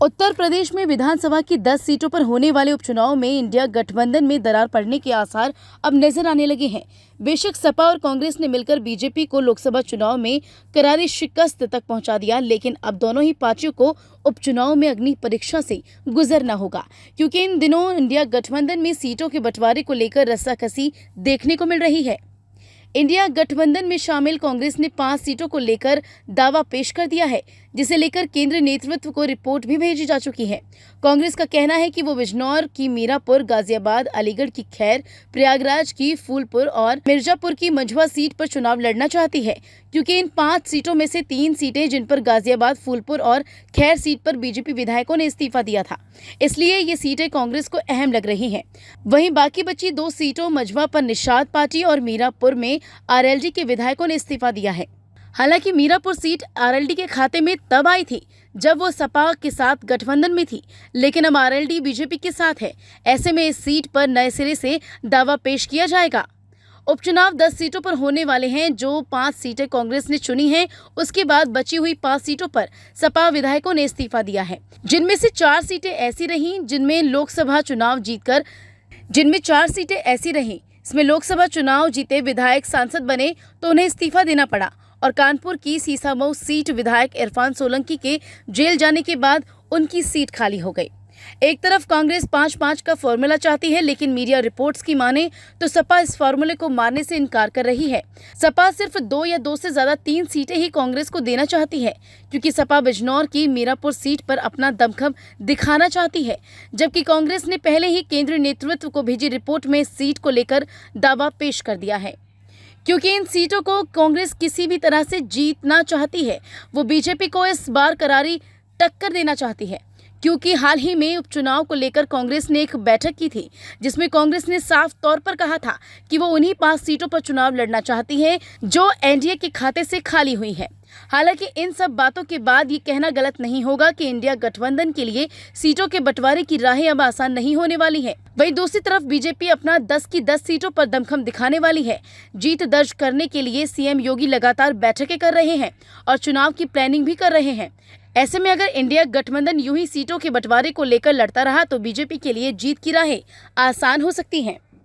उत्तर प्रदेश में विधानसभा की 10 सीटों पर होने वाले उपचुनाव में इंडिया गठबंधन में दरार पड़ने के आसार अब नजर आने लगे हैं। बेशक सपा और कांग्रेस ने मिलकर बीजेपी को लोकसभा चुनाव में करारी शिकस्त तक पहुंचा दिया, लेकिन अब दोनों ही पार्टियों को उपचुनाव में अग्नि परीक्षा से गुजरना होगा, क्योंकि इन दिनों इंडिया गठबंधन में सीटों के बंटवारे को लेकर रस्साकसी देखने को मिल रही है। इंडिया गठबंधन में शामिल कांग्रेस ने 5 सीटों को लेकर दावा पेश कर दिया है, जिसे लेकर केंद्रीय नेतृत्व को रिपोर्ट भी भेजी जा चुकी है। कांग्रेस का कहना है कि वो बिजनौर की मीरापुर, गाजियाबाद, अलीगढ़ की खैर, प्रयागराज की फूलपुर और मिर्जापुर की मझवा सीट पर चुनाव लड़ना चाहती है, क्योंकि इन 5 सीटों में से 3 सीटें जिन पर गाजियाबाद, फूलपुर और खैर सीट पर बीजेपी विधायकों ने इस्तीफा दिया था, इसलिए ये सीटें कांग्रेस को अहम लग रही हैं। वहीं बाकी बची 2 सीटों मझवा पर निषाद पार्टी और मीरापुर में आरएलडी के विधायकों ने इस्तीफा दिया है। हालांकि मीरापुर सीट आरएलडी के खाते में तब आई थी जब वो सपा के साथ गठबंधन में थी, लेकिन अब आरएलडी बीजेपी के साथ है। ऐसे में इस सीट पर नए सिरे से दावा पेश किया जाएगा। उपचुनाव 10 सीटों पर होने वाले हैं। जो 5 सीटें कांग्रेस ने चुनी हैं, उसके बाद बची हुई 5 सीटों पर सपा विधायकों ने इस्तीफा दिया है, जिनमें से 4 सीटें ऐसी रहीं जिनमें लोकसभा चुनाव जीते विधायक सांसद बने तो उन्हें इस्तीफा देना पड़ा, और कानपुर की सीसामऊ सीट विधायक इरफान सोलंकी के जेल जाने के बाद उनकी सीट खाली हो गई। एक तरफ कांग्रेस 5-5 का फॉर्मूला चाहती है, लेकिन मीडिया रिपोर्ट्स की माने तो सपा इस फॉर्मूले को मानने से इनकार कर रही है। सपा सिर्फ 2 या 2 से ज्यादा 3 सीटें ही कांग्रेस को देना चाहती है, क्योंकि सपा बिजनौर की मीरापुर सीट पर अपना दमखम दिखाना चाहती है, जबकि कांग्रेस ने पहले ही केंद्रीय नेतृत्व को भेजी रिपोर्ट में सीट को लेकर दावा पेश कर दिया है। क्योंकि इन सीटों को कांग्रेस किसी भी तरह से जीतना चाहती है, वो बीजेपी को इस बार करारी टक्कर देना चाहती है, क्योंकि हाल ही में उपचुनाव को लेकर कांग्रेस ने एक बैठक की थी, जिसमें कांग्रेस ने साफ तौर पर कहा था कि वो उन्हीं 5 सीटों पर चुनाव लड़ना चाहती है जो एनडीए के खाते से खाली हुई है। हालांकि इन सब बातों के बाद ये कहना गलत नहीं होगा कि इंडिया गठबंधन के लिए सीटों के बंटवारे की राहें अब आसान नहीं होने वाली है। वहीं दूसरी तरफ बीजेपी अपना 10 की 10 सीटों पर दमखम दिखाने वाली है। जीत दर्ज करने के लिए सीएम योगी लगातार बैठकें कर रहे हैं और चुनाव की प्लानिंग भी कर रहे हैं। ऐसे में अगर इंडिया गठबंधन यूं ही सीटों के बंटवारे को लेकर लड़ता रहा तो बीजेपी के लिए जीत की राहें आसान हो सकती हैं।